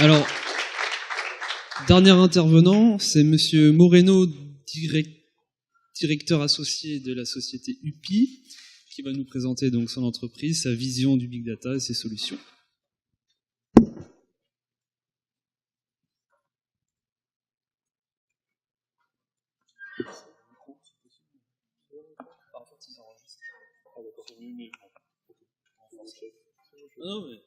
Alors, dernier intervenant, c'est Monsieur Moreno, directeur associé de la société UPI, qui va nous présenter donc son entreprise, sa vision du Big Data et ses solutions. Non, mais...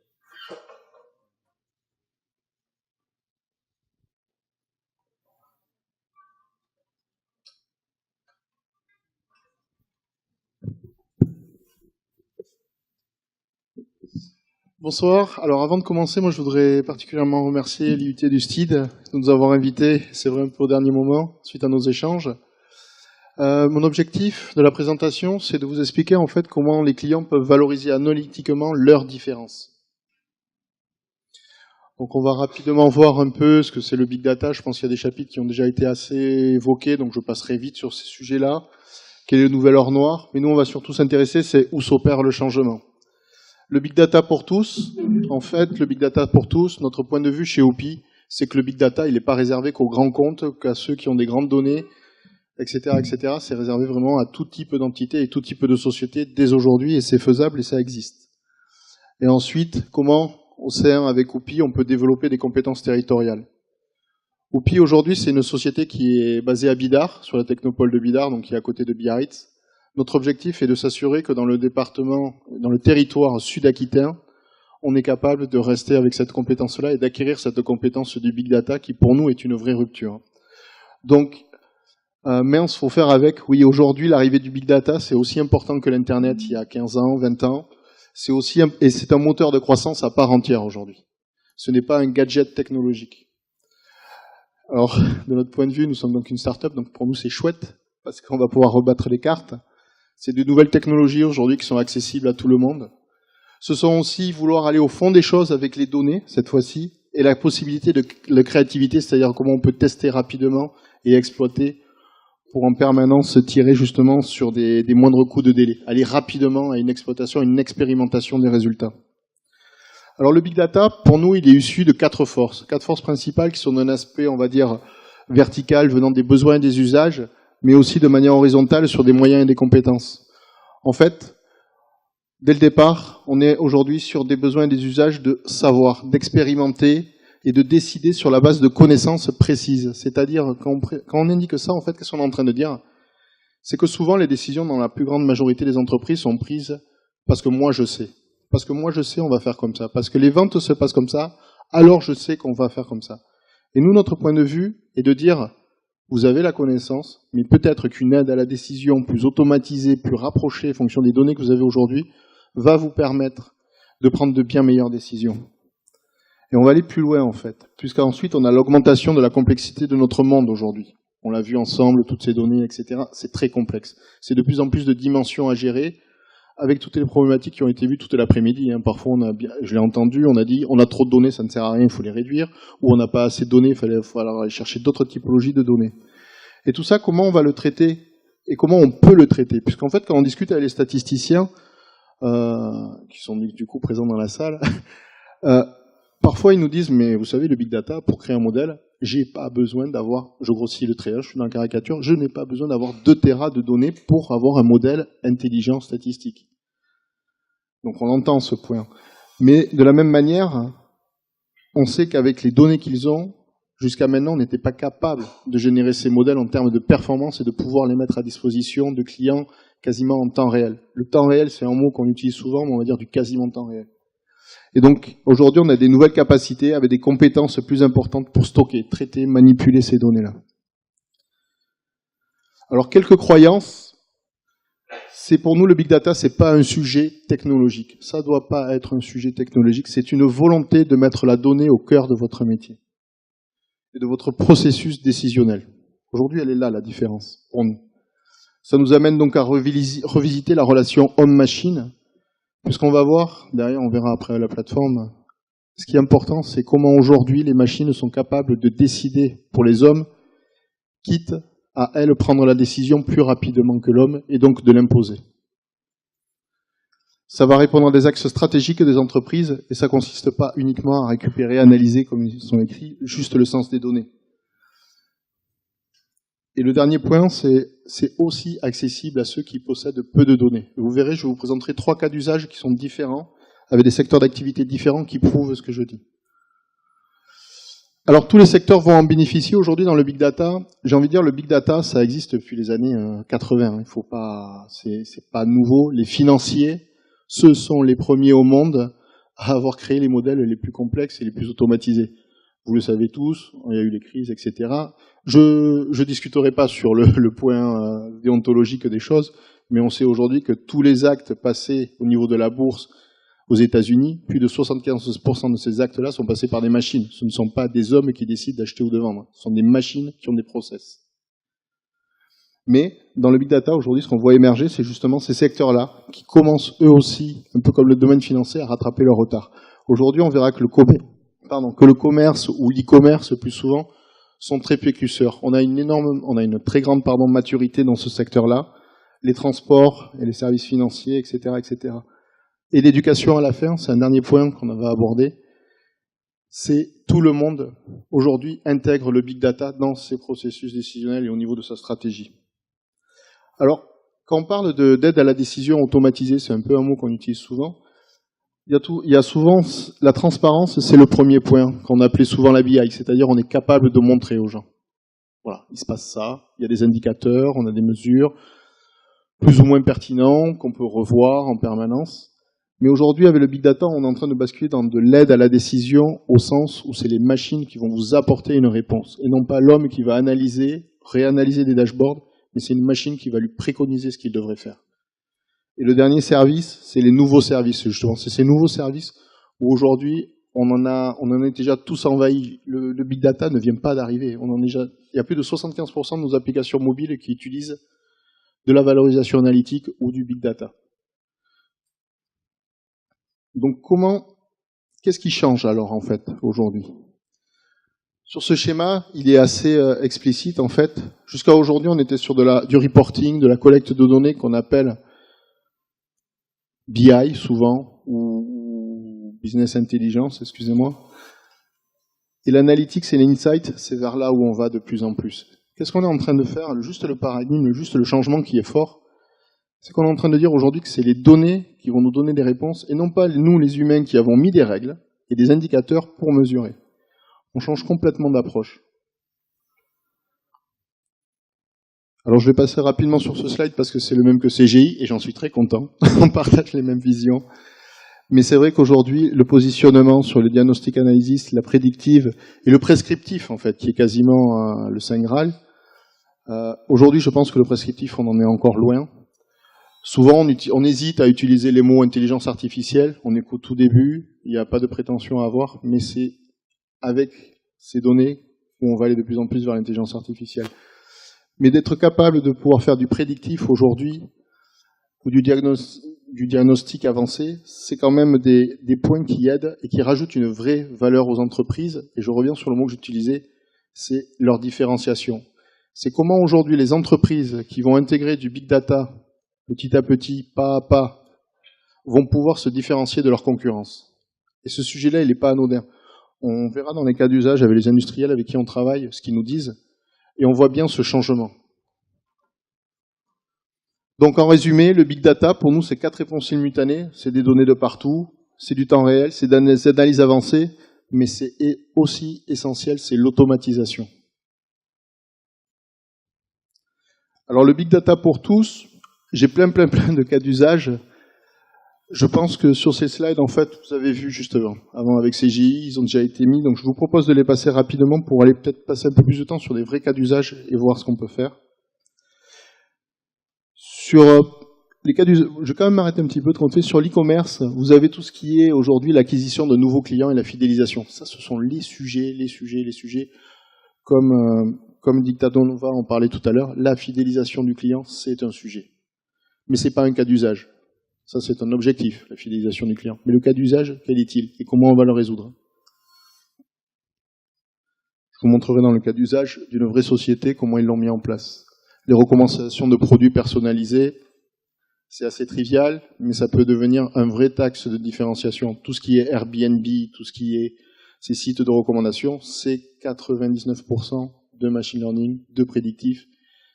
Bonsoir. Alors avant de commencer, moi je voudrais particulièrement remercier l'IUT du STID de nous avoir invités, c'est vrai un peu au dernier moment, suite à nos échanges. Mon objectif de la présentation, c'est de vous expliquer en fait comment les clients peuvent valoriser analytiquement leurs différences. Donc on va rapidement voir un peu ce que c'est le Big Data. Je pense qu'il y a des chapitres qui ont déjà été assez évoqués, donc je passerai vite sur ces sujets-là. Quel est le nouvel or noir? Mais nous on va surtout s'intéresser, c'est où s'opère le changement. Le Big Data pour tous, en fait, le Big Data pour tous, notre point de vue chez OPI, c'est que le Big Data, il n'est pas réservé qu'aux grands comptes, qu'à ceux qui ont des grandes données, etc., etc. C'est réservé vraiment à tout type d'entité et tout type de société dès aujourd'hui, et c'est faisable et ça existe. Et ensuite, comment, au sein avec OPI, on peut développer des compétences territoriales. OPI, aujourd'hui, c'est une société qui est basée à Bidart, sur la technopole de Bidart, donc qui est à côté de Biarritz. Notre objectif est de s'assurer que dans le département, dans le territoire sud-aquitain, on est capable de rester avec cette compétence-là et d'acquérir cette compétence du Big Data qui, pour nous, est une vraie rupture. Donc, mince, faut faire avec. Oui, aujourd'hui, l'arrivée du Big Data, c'est aussi important que l'Internet il y a 15 ans, 20 ans. C'est aussi, et c'est un moteur de croissance à part entière aujourd'hui. Ce n'est pas un gadget technologique. Alors, de notre point de vue, nous sommes donc une start-up, donc pour nous, c'est chouette, parce qu'on va pouvoir rebattre les cartes. C'est de nouvelles technologies aujourd'hui qui sont accessibles à tout le monde. Ce sont aussi vouloir aller au fond des choses avec les données, cette fois-ci, et la possibilité de créativité, c'est-à-dire comment on peut tester rapidement et exploiter pour en permanence tirer justement sur des moindres coûts de délai. Aller rapidement à une exploitation, une expérimentation des résultats. Alors le Big Data, pour nous, il est issu de quatre forces principales qui sont d'un aspect, on va dire, vertical, venant des besoins et des usages, mais aussi de manière horizontale sur des moyens et des compétences. En fait, dès le départ, on est aujourd'hui sur des besoins et des usages de savoir, d'expérimenter et de décider sur la base de connaissances précises. C'est-à-dire, quand on indique ça, en fait, qu'est-ce qu'on est en train de dire? C'est que souvent, les décisions dans la plus grande majorité des entreprises sont prises parce que moi, je sais. Parce que moi, je sais, on va faire comme ça. Parce que les ventes se passent comme ça, alors je sais qu'on va faire comme ça. Et nous, notre point de vue est de dire... Vous avez la connaissance, mais peut-être qu'une aide à la décision plus automatisée, plus rapprochée en fonction des données que vous avez aujourd'hui, va vous permettre de prendre de bien meilleures décisions. Et on va aller plus loin, en fait, puisqu'ensuite on a l'augmentation de la complexité de notre monde aujourd'hui. On l'a vu ensemble, toutes ces données, etc. C'est très complexe. C'est de plus en plus de dimensions à gérer, avec toutes les problématiques qui ont été vues toute l'après-midi. Parfois, je l'ai entendu, on a dit, on a trop de données, ça ne sert à rien, il faut les réduire, ou on n'a pas assez de données, il faut aller chercher d'autres typologies de données. Et tout ça, comment on va le traiter et comment on peut le traiter? Puisqu'en fait, quand on discute avec les statisticiens, qui sont du coup présents dans la salle, parfois ils nous disent, mais vous savez, le Big Data, pour créer un modèle, j'ai pas besoin d'avoir, je grossis le trait, je suis dans la caricature, je n'ai pas besoin d'avoir 2 téras de données pour avoir un modèle intelligent statistique. Donc on entend ce point. Mais de la même manière, on sait qu'avec les données qu'ils ont, jusqu'à maintenant, on n'était pas capable de générer ces modèles en termes de performance et de pouvoir les mettre à disposition de clients quasiment en temps réel. Le temps réel, c'est un mot qu'on utilise souvent, mais on va dire du quasiment temps réel. Et donc, aujourd'hui, on a des nouvelles capacités avec des compétences plus importantes pour stocker, traiter, manipuler ces données-là. Alors, quelques croyances. C'est pour nous, le Big Data, c'est pas un sujet technologique. Ça doit pas être un sujet technologique. C'est une volonté de mettre la donnée au cœur de votre métier et de votre processus décisionnel. Aujourd'hui, elle est là, la différence, pour nous. Ça nous amène donc à revisiter la relation homme-machine, puisqu'on va voir, derrière on verra après la plateforme, ce qui est important, c'est comment aujourd'hui les machines sont capables de décider pour les hommes, quitte à elles prendre la décision plus rapidement que l'homme, et donc de l'imposer. Ça va répondre à des axes stratégiques des entreprises et ça consiste pas uniquement à récupérer, analyser, comme ils sont écrits, juste le sens des données. Et le dernier point, c'est aussi accessible à ceux qui possèdent peu de données. Vous verrez, je vous présenterai 3 cas d'usage qui sont différents, avec des secteurs d'activité différents qui prouvent ce que je dis. Alors tous les secteurs vont en bénéficier aujourd'hui dans le big data. J'ai envie de dire le big data, ça existe depuis les années 80. Il faut pas, c'est pas nouveau. Les financiers, ce sont les premiers au monde à avoir créé les modèles les plus complexes et les plus automatisés. Vous le savez tous, il y a eu les crises, etc. Je discuterai pas sur le point déontologique des choses, mais on sait aujourd'hui que tous les actes passés au niveau de la bourse aux États-Unis, plus de 75% de ces actes-là sont passés par des machines. Ce ne sont pas des hommes qui décident d'acheter ou de vendre. Ce sont des machines qui ont des process. Mais dans le big data, aujourd'hui, ce qu'on voit émerger, c'est justement ces secteurs-là qui commencent eux aussi, un peu comme le domaine financier, à rattraper leur retard. Aujourd'hui, on verra que le commerce ou l'e-commerce, plus souvent, sont très précurseurs. On a une très grande maturité dans ce secteur-là. Les transports et les services financiers, etc., etc. Et l'éducation à la fin, c'est un dernier point qu'on va aborder, c'est tout le monde, aujourd'hui, intègre le big data dans ses processus décisionnels et au niveau de sa stratégie. Alors, quand on parle d'aide à la décision automatisée, c'est un peu un mot qu'on utilise souvent, il y a souvent, la transparence, c'est le premier point, qu'on appelait souvent la BI, c'est-à-dire on est capable de montrer aux gens. Voilà, il se passe ça, il y a des indicateurs, on a des mesures, plus ou moins pertinents, qu'on peut revoir en permanence. Mais aujourd'hui, avec le big data, on est en train de basculer dans de l'aide à la décision au sens où c'est les machines qui vont vous apporter une réponse. Et non pas l'homme qui va analyser, réanalyser des dashboards, mais c'est une machine qui va lui préconiser ce qu'il devrait faire. Et le dernier service, c'est les nouveaux services, justement. C'est ces nouveaux services où aujourd'hui, on en est déjà tous envahis. Le big data ne vient pas d'arriver. Il y a plus de 75% de nos applications mobiles qui utilisent de la valorisation analytique ou du big data. Donc qu'est-ce qui change alors en fait aujourd'hui? Sur ce schéma, il est assez explicite en fait. Jusqu'à aujourd'hui, on était sur du reporting, de la collecte de données qu'on appelle BI souvent, ou Business Intelligence, excusez-moi. Et l'analytics et l'insight, c'est vers là où on va de plus en plus. Qu'est-ce qu'on est en train de faire? Juste le paradigme, juste le changement qui est fort, c'est qu'on est en train de dire aujourd'hui que c'est les données qui vont nous donner des réponses, et non pas nous, les humains, qui avons mis des règles et des indicateurs pour mesurer. On change complètement d'approche. Alors je vais passer rapidement sur ce slide parce que c'est le même que CGI, et j'en suis très content. On partage les mêmes visions. Mais c'est vrai qu'aujourd'hui, le positionnement sur le diagnostic analysis, la prédictive et le prescriptif, en fait, qui est quasiment le Saint Graal, aujourd'hui, je pense que le prescriptif, on en est encore loin. Souvent, on hésite à utiliser les mots intelligence artificielle. On est qu'au tout début, il n'y a pas de prétention à avoir, mais c'est avec ces données où on va aller de plus en plus vers l'intelligence artificielle. Mais d'être capable de pouvoir faire du prédictif aujourd'hui, ou du diagnostic avancé, c'est quand même des points qui aident et qui rajoutent une vraie valeur aux entreprises. Et je reviens sur le mot que j'utilisais, c'est leur différenciation. C'est comment aujourd'hui les entreprises qui vont intégrer du big data petit à petit, pas à pas, vont pouvoir se différencier de leur concurrence. Et ce sujet-là, il n'est pas anodin. On verra dans les cas d'usage avec les industriels avec qui on travaille, ce qu'ils nous disent, et on voit bien ce changement. Donc en résumé, le big data, pour nous, c'est 4 réponses simultanées, c'est des données de partout, c'est du temps réel, c'est d'analyse avancée, mais c'est aussi essentiel, c'est l'automatisation. Alors le big data pour tous, j'ai plein de cas d'usage. Je pense que sur ces slides, en fait, vous avez vu justement, avant avec CGI, ils ont déjà été mis, donc je vous propose de les passer rapidement pour aller peut-être passer un peu plus de temps sur des vrais cas d'usage et voir ce qu'on peut faire. Sur les cas d'usage, je vais quand même m'arrêter un petit peu de compter. Sur l'e-commerce, vous avez tout ce qui est aujourd'hui l'acquisition de nouveaux clients et la fidélisation. Ça, ce sont les sujets, comme Dictatonova en parlait tout à l'heure, la fidélisation du client, c'est un sujet. Mais c'est pas un cas d'usage. Ça, c'est un objectif, la fidélisation du client. Mais le cas d'usage, quel est-il? Et comment on va le résoudre? Je vous montrerai dans le cas d'usage d'une vraie société comment ils l'ont mis en place. Les recommandations de produits personnalisés, C'est assez trivial, mais ça peut devenir un vrai axe de différenciation. Tout ce qui est Airbnb, tout ce qui est ces sites de recommandation, c'est 99% de machine learning, de prédictif.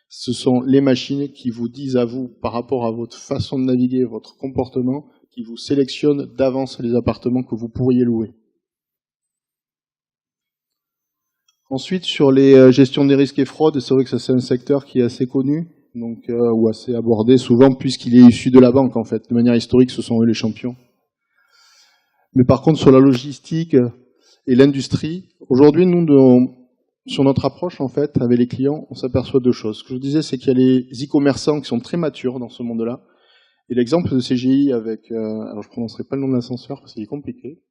Ce sont les machines qui vous disent à vous, par rapport à votre façon de naviguer, votre comportement, qui vous sélectionnent d'avance les appartements que vous pourriez louer. Ensuite, sur les gestions des risques et fraudes, c'est vrai que ça c'est un secteur qui est assez connu, donc ou assez abordé souvent puisqu'il est issu de la banque en fait. De manière historique, ce sont eux les champions. Mais par contre, sur la logistique et l'industrie, aujourd'hui, nous, sur notre approche en fait, avec les clients, on s'aperçoit de deux choses. Ce que je vous disais, c'est qu'il y a les e-commerçants qui sont très matures dans ce monde-là. Et l'exemple de CGI avec, alors je prononcerai pas le nom de l'ascenseur parce qu'il est compliqué.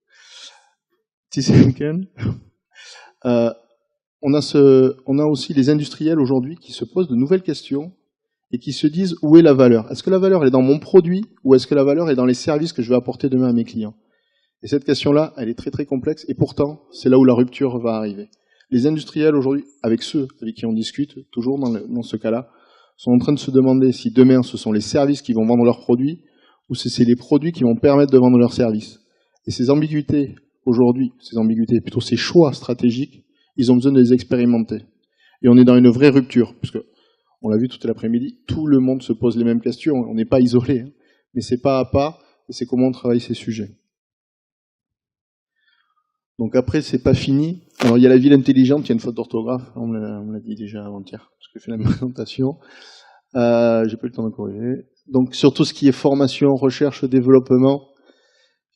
Thyssen. On a aussi les industriels aujourd'hui qui se posent de nouvelles questions et qui se disent où est la valeur. Est-ce que la valeur est dans mon produit ou est-ce que la valeur est dans les services que je vais apporter demain à mes clients? Et cette question-là, elle est très très complexe et pourtant, c'est là où la rupture va arriver. Les industriels aujourd'hui, avec ceux avec qui on discute, toujours dans ce cas-là, sont en train de se demander si demain ce sont les services qui vont vendre leurs produits ou si c'est les produits qui vont permettre de vendre leurs services. Et ces ambiguïtés aujourd'hui, plutôt ces choix stratégiques, ils ont besoin de les expérimenter. Et on est dans une vraie rupture, puisque on l'a vu tout l'après-midi, tout le monde se pose les mêmes questions, on n'est pas isolé, hein, mais c'est pas à pas, et c'est comment on travaille ces sujets. Donc après, c'est pas fini. Alors il y a la ville intelligente, il y a une faute d'orthographe, on me l'a dit déjà avant-hier, parce que j'ai fait la présentation. J'ai pas eu le temps de corriger. Donc sur tout ce qui est formation, recherche, développement,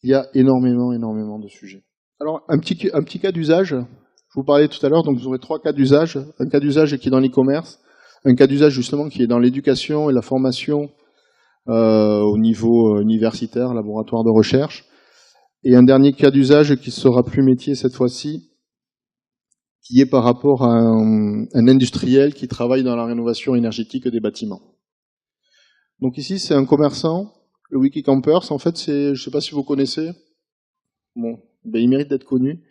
il y a énormément de sujets. Alors un petit cas d'usage. Je vous parlais tout à l'heure, donc vous aurez 3 cas d'usage. Un cas d'usage qui est dans l'e-commerce, un cas d'usage justement qui est dans l'éducation et la formation au niveau universitaire, laboratoire de recherche, et un dernier cas d'usage qui sera plus métier cette fois-ci, qui est par rapport à un industriel qui travaille dans la rénovation énergétique des bâtiments. Donc ici, c'est un commerçant, le Wikicampers, en fait, je ne sais pas si vous connaissez, bon, ben, il mérite d'être connu.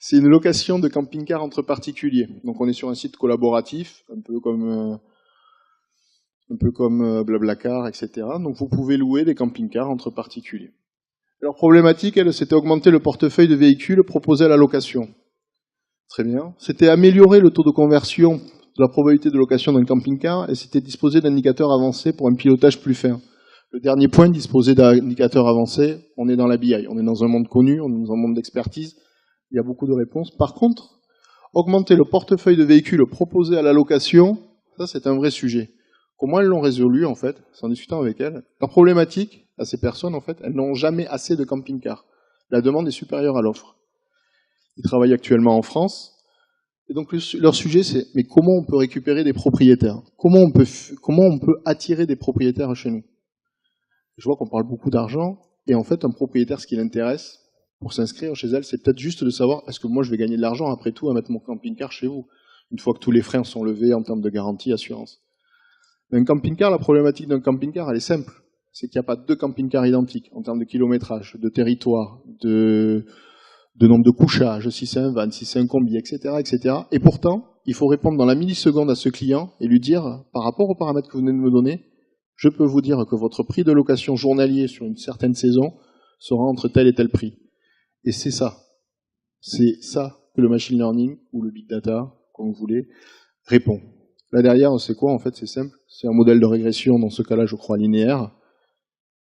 C'est une location de camping-car entre particuliers. Donc on est sur un site collaboratif, un peu comme Blablacar, etc. Donc vous pouvez louer des camping-cars entre particuliers. Leur problématique, elle, c'était augmenter le portefeuille de véhicules proposés à la location. Très bien. C'était améliorer le taux de conversion de la probabilité de location d'un camping-car et c'était disposer d'indicateurs avancés pour un pilotage plus fin. Le dernier point, disposer d'indicateurs avancés, on est dans la BI. On est dans un monde connu, on est dans un monde d'expertise. Il y a beaucoup de réponses. Par contre, augmenter le portefeuille de véhicules proposés à la location, ça c'est un vrai sujet. Comment elles l'ont résolu en fait? C'est en discutant avec elles. Leur problématique à ces personnes en fait, elles n'ont jamais assez de camping-cars. La demande est supérieure à l'offre. Ils travaillent actuellement en France. Et donc leur sujet c'est mais comment on peut récupérer des propriétaires? Comment on peut attirer des propriétaires chez nous? Je vois qu'on parle beaucoup d'argent et en fait un propriétaire ce qui l'intéresse pour s'inscrire chez elle, c'est peut-être juste de savoir est-ce que moi je vais gagner de l'argent après tout à mettre mon camping-car chez vous, une fois que tous les freins sont levés en termes de garantie, assurance. Mais un camping-car, la problématique d'un camping-car, elle est simple. C'est qu'il n'y a pas 2 camping-cars identiques en termes de kilométrage, de territoire, de nombre de couchages, si c'est un van, si c'est un combi, etc., etc. Et pourtant, il faut répondre dans la milliseconde à ce client et lui dire, par rapport aux paramètres que vous venez de me donner, je peux vous dire que votre prix de location journalier sur une certaine saison sera entre tel et tel prix. Et c'est ça que le machine learning ou le big data, comme vous voulez, répond. Là derrière, c'est quoi en fait? C'est simple, c'est un modèle de régression, dans ce cas-là je crois linéaire,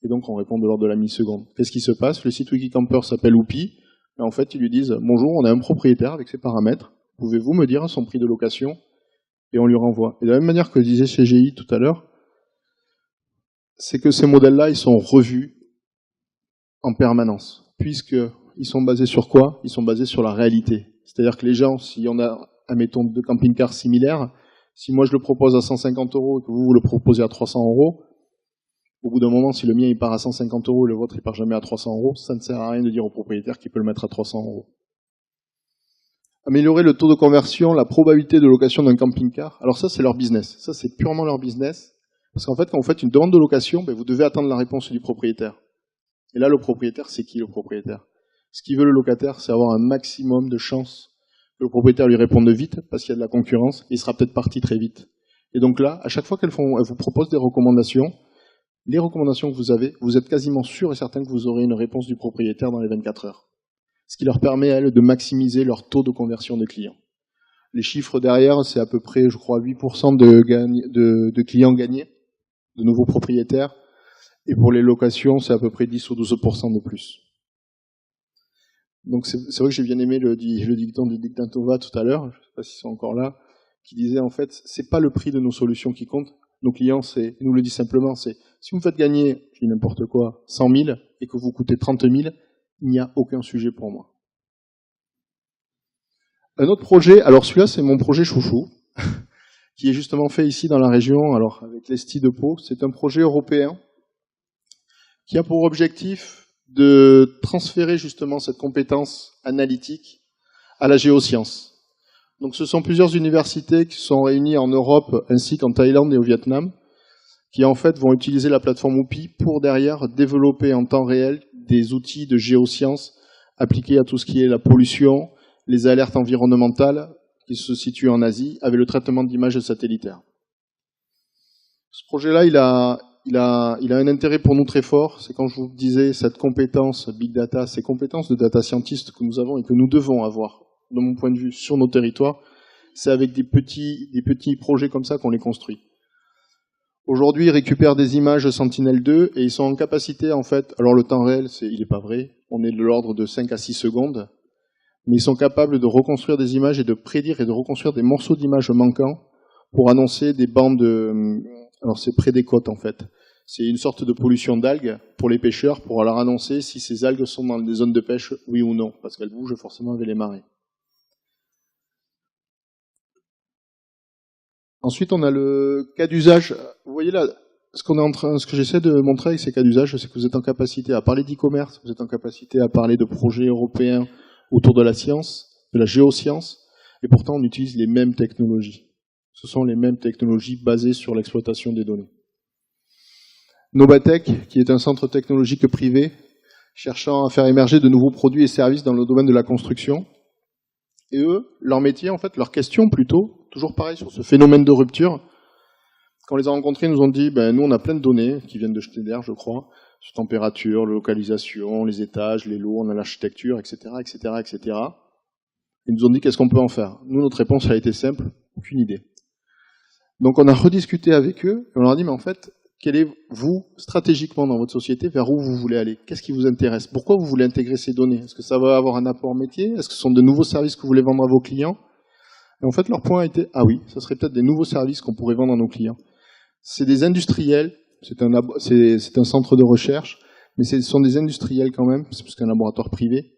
et donc on répond de l'ordre de la milliseconde. Qu'est-ce qui se passe? Le site Wikicamper s'appelle Oupi, et en fait ils lui disent, bonjour, on a un propriétaire avec ses paramètres, pouvez-vous me dire son prix de location? Et on lui renvoie. Et de la même manière que disait CGI tout à l'heure, c'est que ces modèles-là, ils sont revus en permanence, puisque ils sont basés sur quoi? Ils sont basés sur la réalité. C'est-à-dire que les gens, si on a, admettons, 2 camping-cars similaires, si moi je le propose à 150 € et que vous le proposez à 300 €, au bout d'un moment, si le mien il part à 150 € et le vôtre il part jamais à 300 €, ça ne sert à rien de dire au propriétaire qu'il peut le mettre à 300 €. Améliorer le taux de conversion, la probabilité de location d'un camping-car. Alors ça, c'est leur business. Ça, c'est purement leur business. Parce qu'en fait, quand vous faites une demande de location, ben, vous devez attendre la réponse du propriétaire. Et là, le propriétaire, c'est qui le propriétaire? Ce qu'il veut le locataire, c'est avoir un maximum de chances que le propriétaire lui réponde vite, parce qu'il y a de la concurrence, et il sera peut-être parti très vite. Et donc là, à chaque fois qu'elles vous proposent des recommandations, les recommandations que vous avez, vous êtes quasiment sûr et certain que vous aurez une réponse du propriétaire dans les 24 heures. Ce qui leur permet à elles de maximiser leur taux de conversion des clients. Les chiffres derrière, c'est à peu près, je crois, 8% de clients gagnés, de nouveaux propriétaires. Et pour les locations, c'est à peu près 10 ou 12% de plus. Donc c'est vrai que j'ai bien aimé le dicton de Dick Dantova tout à l'heure, je ne sais pas s'ils sont encore là, qui disait en fait, c'est pas le prix de nos solutions qui compte. Nos clients, ils nous le disent simplement, c'est si vous me faites gagner, je dis n'importe quoi, 100 000 et que vous coûtez 30 000, il n'y a aucun sujet pour moi. Un autre projet, alors celui-là c'est mon projet chouchou, qui est justement fait ici dans la région, alors avec l'Esti de Pau. C'est un projet européen qui a pour objectif de transférer justement cette compétence analytique à la géoscience. Donc ce sont plusieurs universités qui sont réunies en Europe ainsi qu'en Thaïlande et au Vietnam, qui en fait vont utiliser la plateforme OUPI pour derrière développer en temps réel des outils de géosciences appliqués à tout ce qui est la pollution, les alertes environnementales qui se situent en Asie, avec le traitement d'images satellitaires. Ce projet-là, il a un intérêt pour nous très fort. C'est quand je vous disais cette compétence big data, ces compétences de data scientist que nous avons et que nous devons avoir, de mon point de vue, sur nos territoires, c'est avec des petits projets comme ça qu'on les construit. Aujourd'hui, ils récupèrent des images Sentinel-2 et ils sont en capacité, en fait, alors le temps réel, il n'est pas vrai, on est de l'ordre de 5 à 6 secondes, mais ils sont capables de reconstruire des images et de prédire et de reconstruire des morceaux d'images manquants pour annoncer des bandes alors c'est près des côtes en fait. C'est une sorte de pollution d'algues pour les pêcheurs pour leur annoncer si ces algues sont dans des zones de pêche, oui ou non, parce qu'elles bougent forcément avec les marées. Ensuite, on a le cas d'usage. Vous voyez là, ce que j'essaie de montrer avec ces cas d'usage, c'est que vous êtes en capacité à parler d'e-commerce, vous êtes en capacité à parler de projets européens autour de la science, de la géoscience, et pourtant on utilise les mêmes technologies. Ce sont les mêmes technologies basées sur l'exploitation des données. Novatech, qui est un centre technologique privé, cherchant à faire émerger de nouveaux produits et services dans le domaine de la construction. Et eux, leur métier, en fait, leur question plutôt, toujours pareil sur ce phénomène de rupture, quand on les a rencontrés, ils nous ont dit, nous on a plein de données qui viennent de Schneider, je crois, sur température, localisation, les étages, les lots, on a l'architecture, etc., etc., etc. Ils nous ont dit qu'est-ce qu'on peut en faire. Nous, notre réponse a été simple, aucune idée. Donc on a rediscuté avec eux, et on leur a dit, mais en fait, quel est, vous, stratégiquement dans votre société, vers où vous voulez aller? Qu'est-ce qui vous intéresse? Pourquoi vous voulez intégrer ces données? Est-ce que ça va avoir un apport métier? Est-ce que ce sont de nouveaux services que vous voulez vendre à vos clients? Et en fait, leur point a été, ah oui, ça serait peut-être des nouveaux services qu'on pourrait vendre à nos clients. C'est des industriels, c'est un centre de recherche, mais ce sont des industriels quand même, c'est parce qu'un laboratoire privé,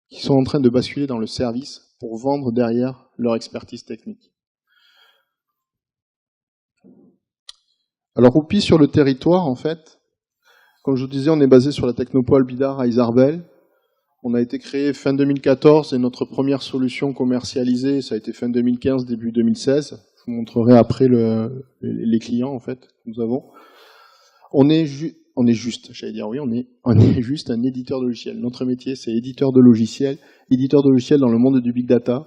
qui sont en train de basculer dans le service pour vendre derrière leur expertise technique. Alors, OUPI sur le territoire, en fait, comme je vous disais, on est basé sur la Technopole Bidart à Isarbel. On a été créé fin 2014 et notre première solution commercialisée, ça a été fin 2015, début 2016. Je vous montrerai après les clients, en fait, que nous avons. On est juste, j'allais dire oui, on est juste un éditeur de logiciels. Notre métier, c'est éditeur de logiciels. Éditeur de logiciels dans le monde du big data.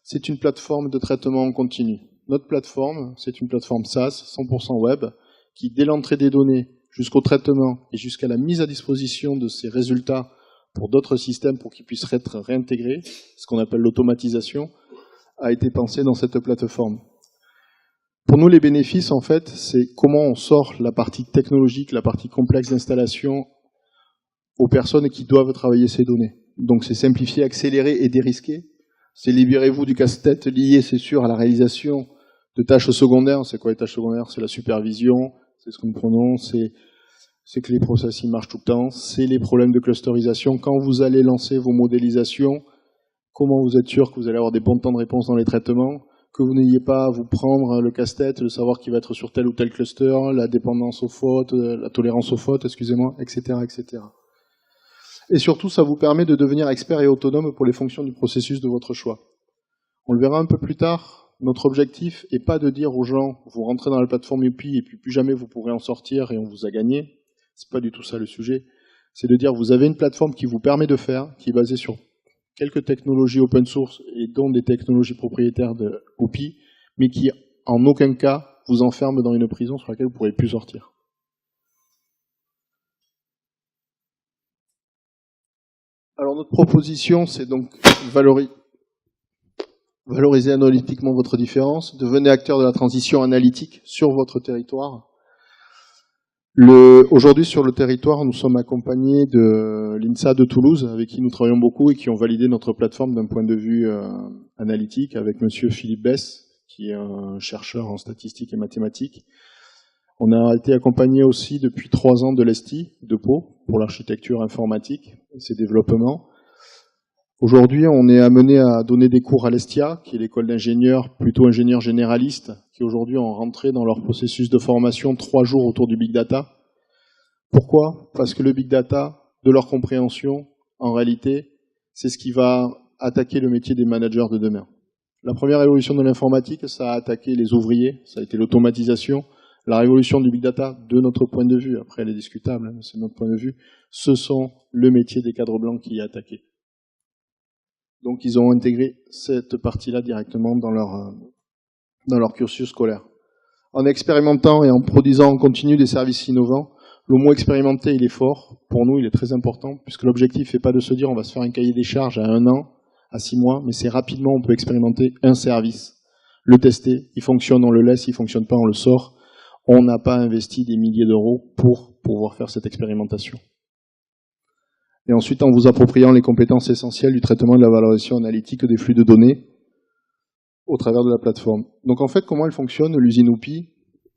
C'est une plateforme de traitement en continu. Notre plateforme, c'est une plateforme SaaS, 100% web, qui, dès l'entrée des données jusqu'au traitement et jusqu'à la mise à disposition de ces résultats pour d'autres systèmes pour qu'ils puissent être réintégrés, ce qu'on appelle l'automatisation, a été pensée dans cette plateforme. Pour nous, les bénéfices, en fait, c'est comment on sort la partie technologique, la partie complexe d'installation aux personnes qui doivent travailler ces données. Donc c'est simplifier, accélérer et dérisquer. C'est libérez-vous du casse-tête lié, c'est sûr, à la réalisation de tâches secondaires. C'est quoi les tâches secondaires? C'est la supervision, c'est ce que nous prenons, c'est que les process ils marchent tout le temps, c'est les problèmes de clusterisation. Quand vous allez lancer vos modélisations, comment vous êtes sûr que vous allez avoir des bons temps de réponse dans les traitements, que vous n'ayez pas à vous prendre le casse-tête, de savoir qui va être sur tel ou tel cluster, la dépendance aux fautes, la tolérance aux fautes, excusez-moi, etc., etc. Et surtout, ça vous permet de devenir expert et autonome pour les fonctions du processus de votre choix. On le verra un peu plus tard. Notre objectif n'est pas de dire aux gens, vous rentrez dans la plateforme UPI et puis plus jamais vous pourrez en sortir et on vous a gagné. C'est pas du tout ça le sujet. C'est de dire, vous avez une plateforme qui vous permet de faire, qui est basée sur quelques technologies open source et dont des technologies propriétaires de OPI, mais qui en aucun cas vous enferme dans une prison sur laquelle vous ne pourrez plus sortir. Alors notre proposition, c'est donc valoriser analytiquement votre différence, devenez acteur de la transition analytique sur votre territoire. Aujourd'hui sur le territoire, nous sommes accompagnés de l'INSA de Toulouse, avec qui nous travaillons beaucoup et qui ont validé notre plateforme d'un point de vue analytique, avec monsieur Philippe Bess, qui est un chercheur en statistiques et mathématiques. On a été accompagné aussi depuis 3 ans de l'ESTI de Pau pour l'architecture informatique et ses développements. Aujourd'hui, on est amené à donner des cours à l'ESTIA, qui est l'école d'ingénieurs, plutôt ingénieurs généralistes, qui aujourd'hui ont rentré dans leur processus de formation 3 jours autour du Big Data. Pourquoi? Parce que le Big Data, de leur compréhension, en réalité, c'est ce qui va attaquer le métier des managers de demain. La première révolution de l'informatique, ça a attaqué les ouvriers, ça a été l'automatisation. La révolution du Big Data, de notre point de vue, après elle est discutable, hein, c'est notre point de vue, ce sont le métier des cadres blancs qui est attaqué. Donc ils ont intégré cette partie-là directement dans leur cursus scolaire. En expérimentant et en produisant en continu des services innovants, le mot expérimenter, il est fort. Pour nous, il est très important, puisque l'objectif n'est pas de se dire on va se faire un cahier des charges à 1 an, à 6 mois, mais c'est rapidement, on peut expérimenter un service, le tester, il fonctionne, on le laisse, il fonctionne pas, on le sort. On n'a pas investi des milliers d'euros pour pouvoir faire cette expérimentation. Et ensuite, en vous appropriant les compétences essentielles du traitement et de la valorisation analytique des flux de données au travers de la plateforme. Donc en fait, comment elle fonctionne, l'usine Oupi?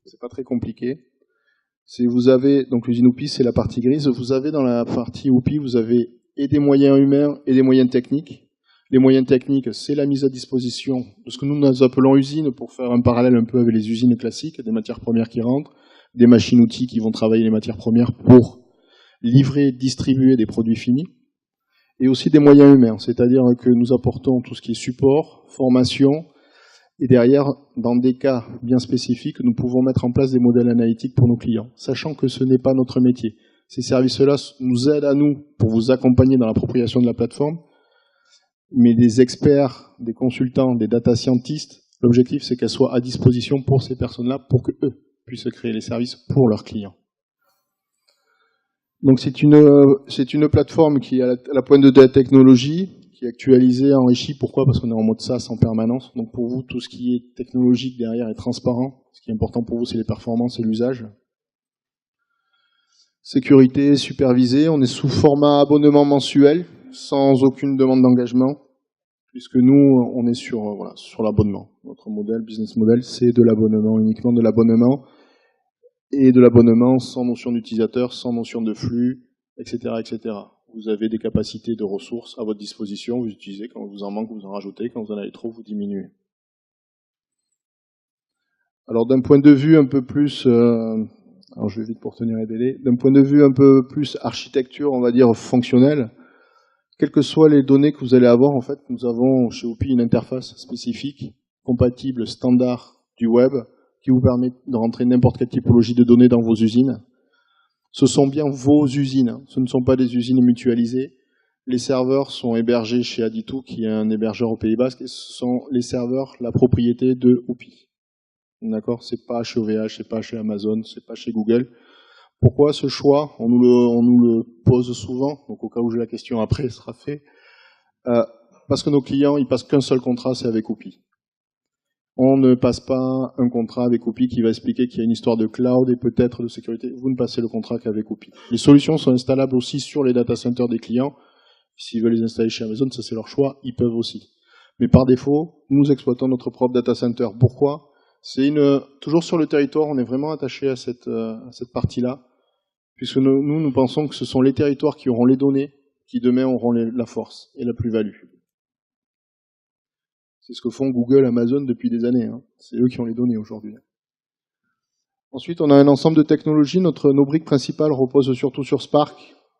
C'est pas très compliqué. Vous avez, donc l'usine Oupi, c'est la partie grise. Vous avez dans la partie Oupi, vous avez et des moyens humains et des moyens techniques. Les moyens techniques, c'est la mise à disposition de ce que nous appelons usines, pour faire un parallèle un peu avec les usines classiques, des matières premières qui rentrent, des machines-outils qui vont travailler les matières premières pour livrer, distribuer des produits finis, et aussi des moyens humains, c'est-à-dire que nous apportons tout ce qui est support, formation, et derrière, dans des cas bien spécifiques, nous pouvons mettre en place des modèles analytiques pour nos clients, sachant que ce n'est pas notre métier. Ces services-là nous aident à nous pour vous accompagner dans l'appropriation de la plateforme, mais des experts, des consultants, des data scientists, l'objectif c'est qu'elles soient à disposition pour ces personnes-là, pour que eux puissent créer les services pour leurs clients. Donc c'est une plateforme qui est à la pointe de la technologie, qui est actualisée, enrichie. Pourquoi? Parce qu'on est en mode SaaS en permanence. Donc pour vous, tout ce qui est technologique derrière est transparent. Ce qui est important pour vous, c'est les performances et l'usage. Sécurité supervisée. On est sous format abonnement mensuel, sans aucune demande d'engagement, puisque nous, on est sur l'abonnement. Notre modèle, business model, c'est de l'abonnement, uniquement de l'abonnement, et de l'abonnement sans notion d'utilisateur, sans notion de flux, etc., etc. Vous avez des capacités de ressources à votre disposition, vous utilisez, quand vous en manque, vous en rajoutez, quand vous en avez trop, vous diminuez. Alors d'un point de vue un peu plus, alors je vais vite pour tenir les délais, d'un point de vue un peu plus architecture, on va dire fonctionnelle, quelles que soient les données que vous allez avoir, en fait, nous avons chez Oupi une interface spécifique, compatible, standard du web, qui vous permet de rentrer n'importe quelle typologie de données dans vos usines. Ce sont bien vos usines, ce ne sont pas des usines mutualisées. Les serveurs sont hébergés chez Aditu, qui est un hébergeur au Pays Basque, et ce sont les serveurs, la propriété de Oupi. D'accord? C'est pas chez OVH, c'est pas chez Amazon, c'est pas chez Google. Pourquoi ce choix? On nous le pose souvent, donc au cas où j'ai la question après, ce sera fait. Parce que nos clients, ils passent qu'un seul contrat, c'est avec Oupi. On ne passe pas un contrat avec Oupi qui va expliquer qu'il y a une histoire de cloud et peut-être de sécurité. Vous ne passez le contrat qu'avec Oupi. Les solutions sont installables aussi sur les data centers des clients. S'ils veulent les installer chez Amazon, ça c'est leur choix, ils peuvent aussi. Mais par défaut, nous exploitons notre propre data center. Pourquoi? Toujours sur le territoire, on est vraiment attaché à cette partie-là, puisque nous pensons que ce sont les territoires qui auront les données, qui demain auront la force et la plus-value. C'est ce que font Google, Amazon depuis des années. Hein. C'est eux qui ont les données aujourd'hui. Ensuite, on a un ensemble de technologies. Nos briques principales reposent surtout sur Spark,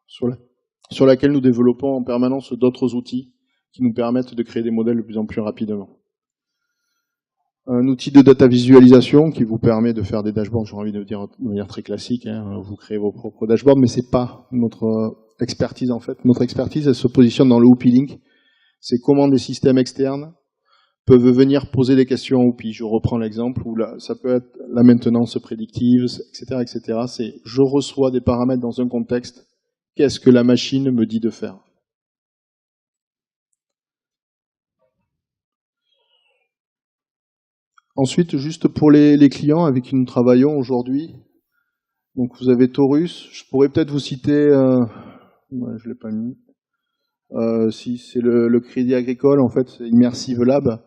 sur laquelle nous développons en permanence d'autres outils qui nous permettent de créer des modèles de plus en plus rapidement. Un outil de data visualisation qui vous permet de faire des dashboards, j'ai envie de dire de manière très classique, hein, vous créez vos propres dashboards, mais c'est pas notre expertise en fait. Notre expertise, elle se positionne dans le Oupi Link. C'est comment des systèmes externes peuvent venir poser des questions à Oupi. Je reprends l'exemple où ça peut être la maintenance prédictive, etc., etc. C'est je reçois des paramètres dans un contexte. Qu'est-ce que la machine me dit de faire? Ensuite, juste pour les clients avec qui nous travaillons aujourd'hui, donc vous avez Taurus, je pourrais peut-être vous citer, ouais, je l'ai pas mis, si c'est le Crédit Agricole, en fait, c'est Immersive Lab.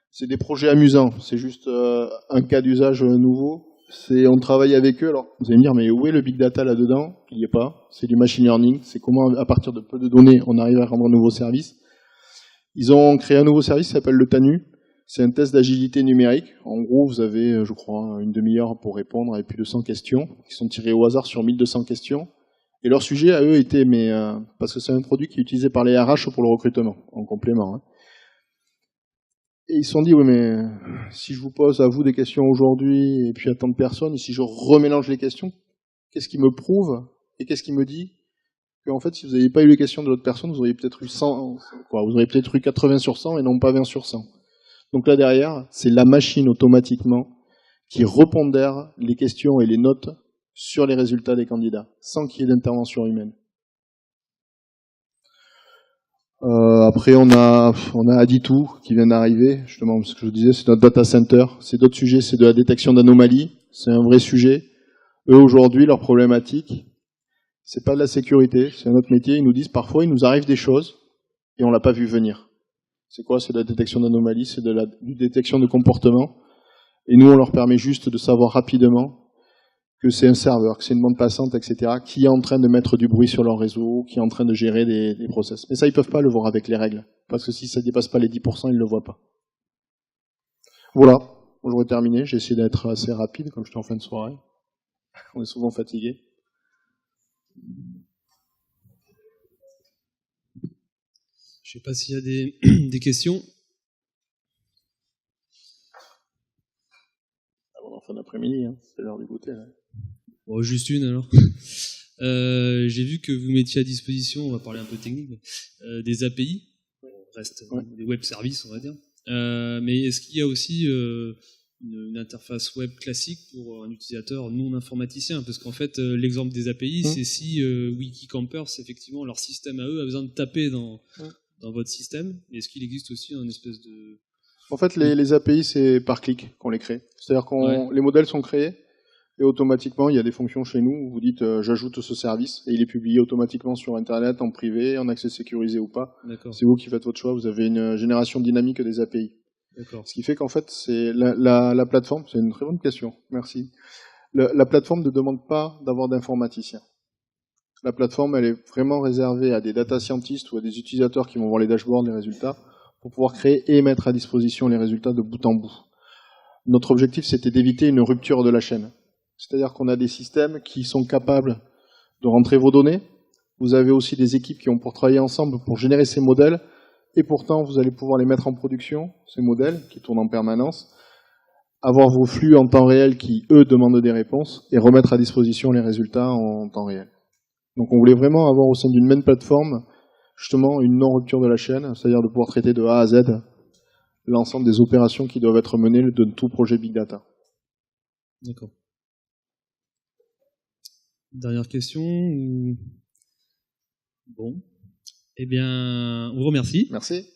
C'est des projets amusants, c'est juste un cas d'usage nouveau. On travaille avec eux, alors vous allez me dire, mais où est le big data là-dedans? Il n'y est pas, c'est du machine learning, c'est comment à partir de peu de données on arrive à rendre un nouveau service. Ils ont créé un nouveau service qui s'appelle le TANU, c'est un test d'agilité numérique. En gros, vous avez, je crois, une demi-heure pour répondre à plus de 100 questions, qui sont tirées au hasard sur 1200 questions. Et leur sujet à eux était, parce que c'est un produit qui est utilisé par les RH pour le recrutement, en complément. Hein. Et ils se sont dit, oui, mais si je vous pose à vous des questions aujourd'hui, et puis à tant de personnes, et si je remélange les questions, qu'est-ce qui me prouve, et qu'est-ce qui me dit qu'en fait, si vous n'aviez pas eu les questions de l'autre personne, vous auriez peut-être eu 100, quoi, vous auriez peut-être eu 80 sur 100 et non pas 20 sur 100. Donc là derrière, c'est la machine automatiquement qui repondère les questions et les notes sur les résultats des candidats, sans qu'il y ait d'intervention humaine. Après, on a Aditu qui vient d'arriver, justement, ce que je vous disais, c'est notre data center. C'est d'autres sujets, c'est de la détection d'anomalies, c'est un vrai sujet. Eux, aujourd'hui, leur problématique, c'est pas de la sécurité, c'est un autre métier. Ils nous disent, parfois, il nous arrive des choses et on l'a pas vu venir. C'est quoi? C'est de la détection d'anomalies, c'est de la détection de comportement. Et nous, on leur permet juste de savoir rapidement que c'est un serveur, que c'est une bande passante, etc., qui est en train de mettre du bruit sur leur réseau, qui est en train de gérer des process. Mais ça, ils peuvent pas le voir avec les règles. Parce que si ça dépasse pas les 10%, ils le voient pas. Voilà. J'aurais terminé. J'ai essayé d'être assez rapide, comme j'étais en fin de soirée. On est souvent fatigué. Je sais pas s'il y a des questions. En fin d'après-midi, hein. C'est l'heure du goûter. Là. Bon, juste une alors. J'ai vu que vous mettiez à disposition, on va parler un peu technique, des API, reste des web services, on va dire. Mais est-ce qu'il y a aussi une interface web classique pour un utilisateur non informaticien? Parce qu'en fait, l'exemple des API, c'est si Wikicampers, effectivement, leur système à eux a besoin de taper dans votre système. Est-ce qu'il existe aussi un espèce de... En fait, les API, c'est par clic qu'on les crée. C'est-à-dire que les modèles sont créés et automatiquement, il y a des fonctions chez nous où vous dites j'ajoute ce service et il est publié automatiquement sur Internet, en privé, en accès sécurisé ou pas. C'est vous qui faites votre choix. Vous avez une génération dynamique des API. Ce qui fait qu'en fait, c'est la plateforme, c'est une très bonne question, merci. La plateforme ne demande pas d'avoir d'informaticiens. La plateforme, elle est vraiment réservée à des data scientists ou à des utilisateurs qui vont voir les dashboards, les résultats, pour pouvoir créer et mettre à disposition les résultats de bout en bout. Notre objectif, c'était d'éviter une rupture de la chaîne. C'est-à-dire qu'on a des systèmes qui sont capables de rentrer vos données. Vous avez aussi des équipes qui ont pour travailler ensemble pour générer ces modèles. Et pourtant, vous allez pouvoir les mettre en production, ces modèles qui tournent en permanence, avoir vos flux en temps réel qui, eux, demandent des réponses et remettre à disposition les résultats en temps réel. Donc on voulait vraiment avoir au sein d'une même plateforme justement une non-rupture de la chaîne, c'est-à-dire de pouvoir traiter de A à Z l'ensemble des opérations qui doivent être menées de tout projet Big Data. D'accord. Dernière question ou... Bon. Eh bien, on vous remercie. Merci.